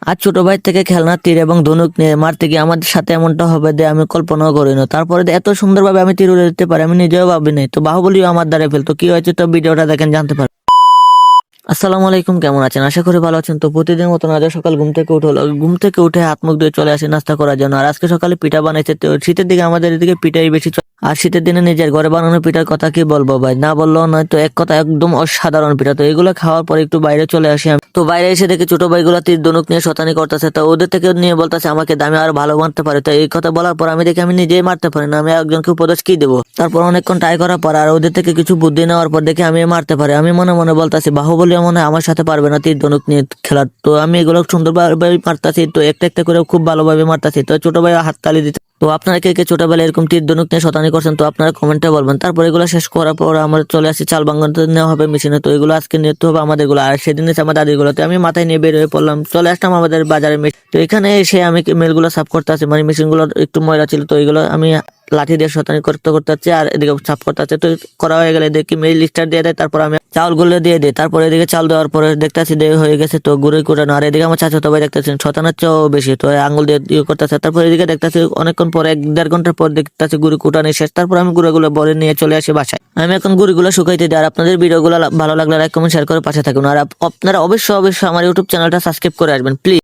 আর ছোট ভাই থেকে খেলনা তীর এবং ধনুক নিয়ে মারতে গিয়ে আমাদের সাথে এমনটা হবে যে আমি কল্পনাও করিনি। তারপরে এত সুন্দরভাবে আমি তীর উড়ে দিতে পারি আমি নিজেও ভাবিনি। তো বাহুবলীও আমার দ্বারা ফেলতো কি হয়েছে তো ভিডিওটা দেখেন জানতে পারবেন। আসসালামু আলাইকুম, কেমন আছেন? আশা করি ভালো আছেন। তো প্রতিদিন মতন আজ সকাল ঘুম থেকে উঠে হাত মুখ ধুয়ে চলে আসি নাস্তা করার জন্য। আর আজকে সকালে পিঠা বানাইছে। তো শীতের দিকে আমাদের এদিকে পিঠাই বেশি চলে। আর শীতের দিনে নিজের ঘরে বানানো পিঠার কথা কি বলবো ভাই, না বললেও নয়। তো এক কথা একদম অসাধারণ পিঠা। তো এগুলো খাওয়ার পর একটু বাইরে চলে আসি আমি। তো বাইরে এসে দেখি ছোট ভাইগুলো তীর ধনুক নিয়ে শতানি করতেছে। তো ওদের থেকে নিয়ে বলতেছে আমাকে দামি আর ভালো মারতে পারে। তো এই কথা বলার পর আমি দেখি আমি নিজেই মারতে পারি না, আমি একজনকে উপদেশ কি দেবো। তারপর অনেকক্ষণ ট্রাই করার পর আর ওদের থেকে কিছু বুদ্ধি নেওয়ার পর দেখি আমি মারতে পারি। আমি মনে মনে বলতাছি বাহুবলী মনে হয় আমার সাথে পারবে না তীর ধনুক নিয়ে খেলার। তো আমি এগুলো সুন্দরভাবে মারতাছি, তো একটা একটা করে খুব ভালোভাবে মারতাছি। তো ছোট ভাই হাততালি দিতে। তো আপনারা কে কে ছোটবেলায় এরকম তীর ধনুক নিয়ে শতানি করছেন তো আপনারা কমেন্টে বলবেন। তারপর এগুলো শেষ করার পর আমরা চলে আসি চাল বাঙ্গাতে নেওয়া হবে মেশিনে। তো এগুলো আজকে নিতে হবে আমাদের গুলো। আর সেদিন এসে আমার দাদির গুলোতে আমি মাথায় নিয়ে বের হয়ে পড়লাম, চলে আসলাম আমাদের বাজারে মেশিন। তো এখানে এসে আমি মেলগুলো সাফ করতে আছি, মানে মেশিন গুলো একটু ময়লা ছিল। তো এগুলো আমি লাঠি দিয়ে শতানি করতে করতে যাচ্ছে আর এদিকে সাফ করতে যাচ্ছে। তো করা হয়ে গেলে দেখি মেল লিস্টার দিয়ে দেয়। তারপর আমি চাউলগুলো দিয়ে দিই। তারপর এদিকে চাল দেওয়ার পরে দেখতেছি দেরি হয়ে গেছে, তো গুঁড়ো কুড়ানো। আর এদিকে আমার চাচাতো ভাই দেখতেছেন শতানের চেয়েও বেশি, তো আঙুল দিয়ে ইয়ে করতেছে। তারপর এদিকে দেখতেছি অনেকক্ষণ পরে 1-1.5 ঘন্টা পর দেখতেছি গুঁড়ো কুটানি শেষ। তারপর আমি গুঁড়োগুলো বলে নিয়ে চলে আসি বাসায়। আমি এখন গুঁড়িগুলো শুকাইতে দিই। আর আপনাদের ভিডিওগুলো ভালো লাগলে লাইক কমেন্ট শেয়ার করে পাশে থাকুন। আর আপনারা অবশ্যই আমার ইউটিউব চ্যানেলটা সাবস্ক্রাইব করে আসবেন প্লিজ।